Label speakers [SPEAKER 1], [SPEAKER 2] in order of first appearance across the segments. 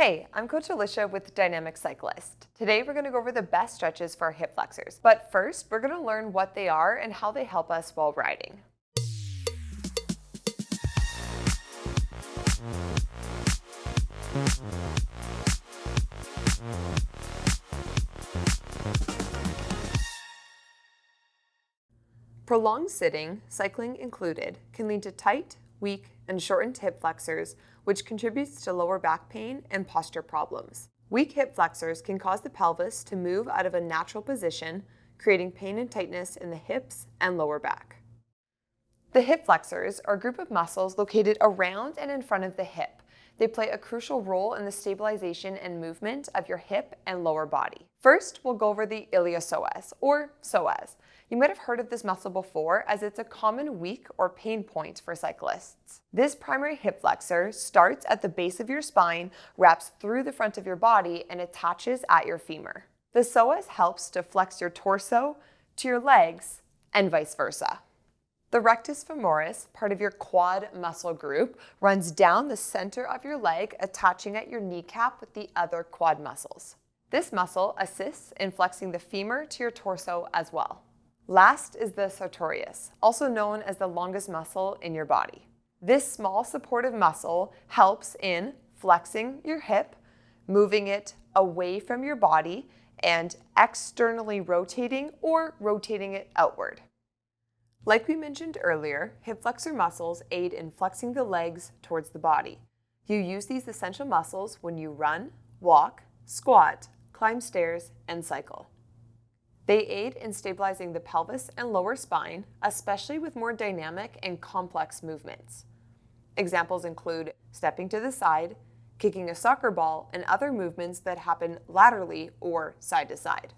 [SPEAKER 1] Hey, I'm Coach Alisha with Dynamic Cyclist. Today we're going to go over the best stretches for our hip flexors. But first, we're going to learn what they are and how they help us while riding. Prolonged sitting, cycling included, can lead to tight, weak, and shortened hip flexors, which contributes to lower back pain and posture problems. Weak hip flexors can cause the pelvis to move out of a natural position, creating pain and tightness in the hips and lower back. The hip flexors are a group of muscles located around and in front of the hip. They play a crucial role in the stabilization and movement of your hip and lower body. First, we'll go over the iliopsoas, or psoas. You might have heard of this muscle before, as it's a common weak or pain point for cyclists. This primary hip flexor starts at the base of your spine, wraps through the front of your body, and attaches at your femur. The psoas helps to flex your torso to your legs and vice versa. The rectus femoris, part of your quad muscle group, runs down the center of your leg, attaching at your kneecap with the other quad muscles. This muscle assists in flexing the femur to your torso as well. Last is the sartorius, also known as the longest muscle in your body. This small supportive muscle helps in flexing your hip, moving it away from your body, and externally rotating or rotating it outward. Like we mentioned earlier, hip flexor muscles aid in flexing the legs towards the body. You use these essential muscles when you run, walk, squat, climb stairs, and cycle. They aid in stabilizing the pelvis and lower spine, especially with more dynamic and complex movements. Examples include stepping to the side, kicking a soccer ball, and other movements that happen laterally or side to side.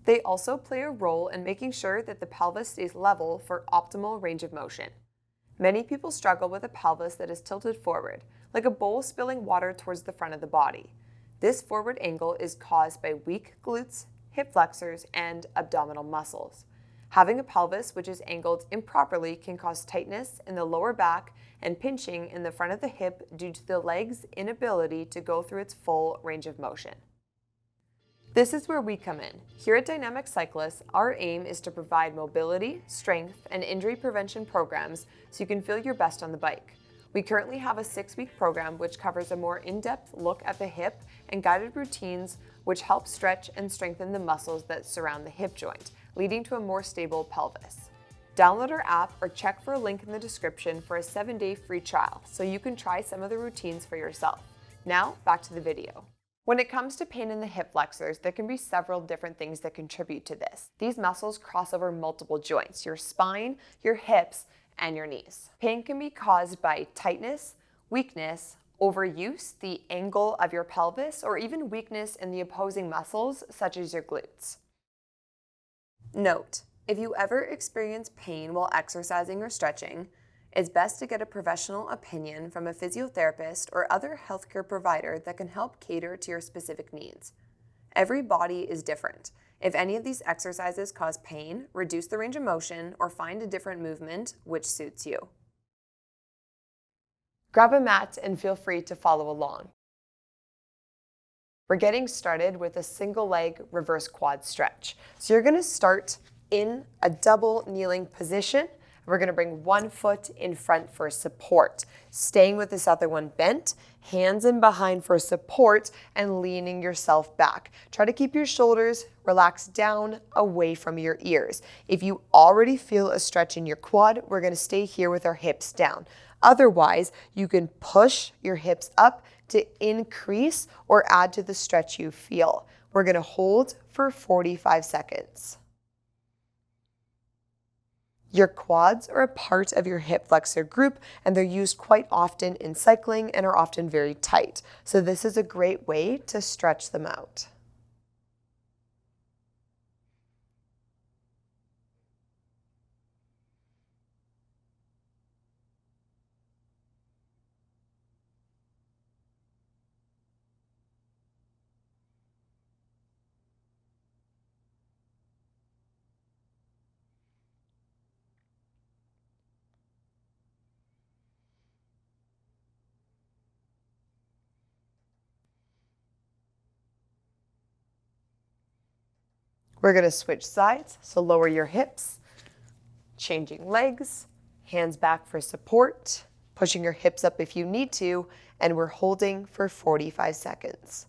[SPEAKER 1] They also play a role in making sure that the pelvis stays level for optimal range of motion. Many people struggle with a pelvis that is tilted forward, like a bowl spilling water towards the front of the body. This forward angle is caused by weak glutes, hip flexors, and abdominal muscles. Having a pelvis which is angled improperly can cause tightness in the lower back and pinching in the front of the hip due to the leg's inability to go through its full range of motion. This is where we come in. Here at Dynamic Cyclists, our aim is to provide mobility, strength, and injury prevention programs so you can feel your best on the bike. We currently have a 6-week program which covers a more in-depth look at the hip and guided routines which help stretch and strengthen the muscles that surround the hip joint, leading to a more stable pelvis. Download our app or check for a link in the description for a 7-day free trial so you can try some of the routines for yourself. Now, back to the video. When it comes to pain in the hip flexors, there can be several different things that contribute to this. These muscles cross over multiple joints, your spine, your hips, and your knees. Pain can be caused by tightness, weakness, overuse, the angle of your pelvis, or even weakness in the opposing muscles, such as your glutes. Note, if you ever experience pain while exercising or stretching, it's best to get a professional opinion from a physiotherapist or other healthcare provider that can help cater to your specific needs. Every body is different. If any of these exercises cause pain, reduce the range of motion or find a different movement which suits you. Grab a mat and feel free to follow along. We're getting started with a single leg reverse quad stretch. So you're going to start in a double kneeling position. We're going to bring one foot in front for support, staying with this other one bent, hands in behind for support, and leaning yourself back. Try to keep your shoulders relaxed down away from your ears. If you already feel a stretch in your quad, we're going to stay here with our hips down. Otherwise, you can push your hips up to increase or add to the stretch you feel. We're going to hold for 45 seconds. Your quads are a part of your hip flexor group, and they're used quite often in cycling and are often very tight. So this is a great way to stretch them out. We're going to switch sides, so lower your hips, changing legs, hands back for support, pushing your hips up if you need to, and we're holding for 45 seconds.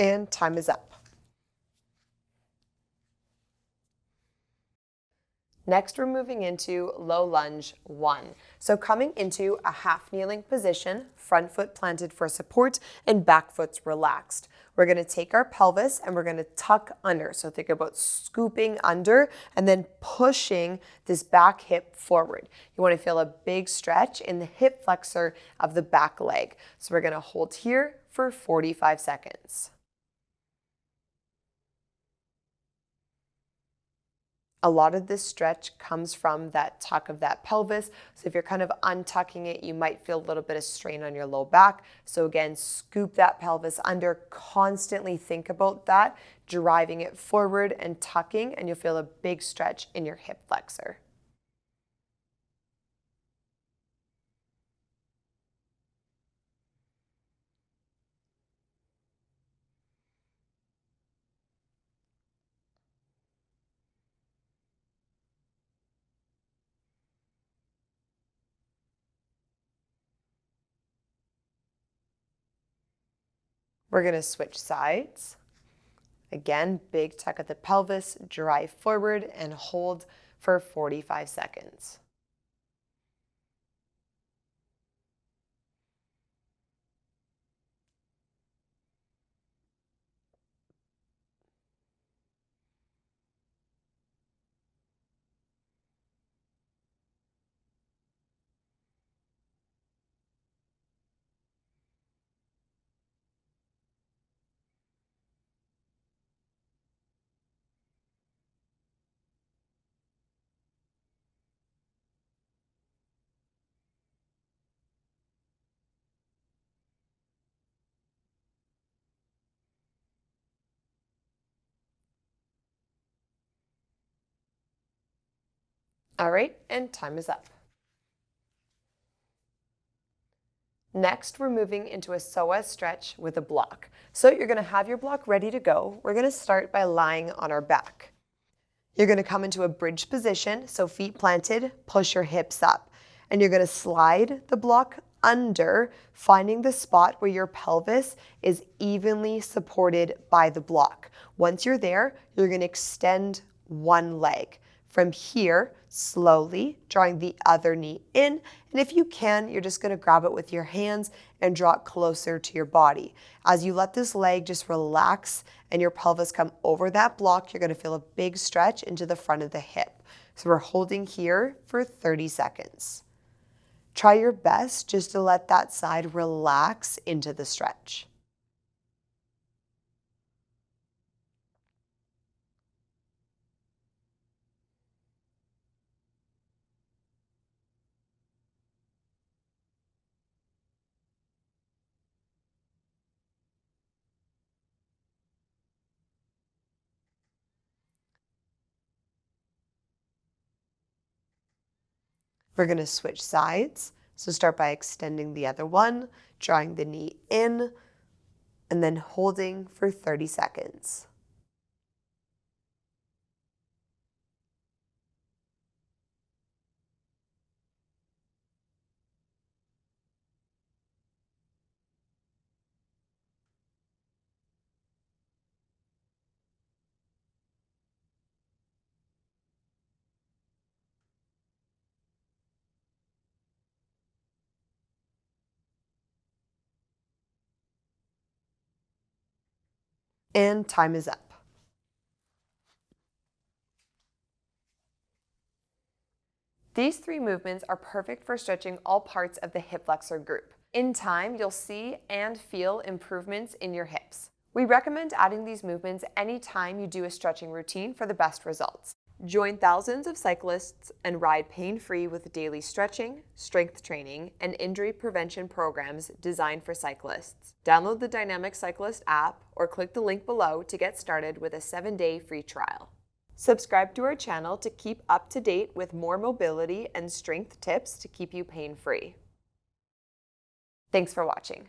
[SPEAKER 1] And time is up. Next, we're moving into low lunge 1. So coming into a half kneeling position, front foot planted for support and back foot's relaxed. We're going to take our pelvis and we're going to tuck under. So think about scooping under and then pushing this back hip forward. You want to feel a big stretch in the hip flexor of the back leg. So we're going to hold here for 45 seconds. A lot of this stretch comes from that tuck of that pelvis. So if you're kind of untucking it, you might feel a little bit of strain on your low back. So again, scoop that pelvis under, constantly think about that, driving it forward and tucking, and you'll feel a big stretch in your hip flexor. We're going to switch sides. Again, big tuck of the pelvis, drive forward and hold for 45 seconds. All right, and time is up. Next, we're moving into a psoas stretch with a block. So you're going to have your block ready to go. We're going to start by lying on our back. You're going to come into a bridge position, so feet planted, push your hips up. And you're going to slide the block under, finding the spot where your pelvis is evenly supported by the block. Once you're there, you're going to extend one leg. From here, slowly drawing the other knee in, and if you can, you're just going to grab it with your hands and draw it closer to your body. As you let this leg just relax and your pelvis come over that block, you're going to feel a big stretch into the front of the hip. So we're holding here for 30 seconds. Try your best just to let that side relax into the stretch. We're going to switch sides. So start by extending the other one, drawing the knee in, and then holding for 30 seconds. And time is up. These 3 movements are perfect for stretching all parts of the hip flexor group. In time, you'll see and feel improvements in your hips. We recommend adding these movements anytime you do a stretching routine for the best results. Join thousands of cyclists and ride pain-free with daily stretching, strength training, and injury prevention programs designed for cyclists. Download the Dynamic Cyclist app or click the link below to get started with a 7-day free trial. Subscribe to our channel to keep up to date with more mobility and strength tips to keep you pain-free. Thanks for watching.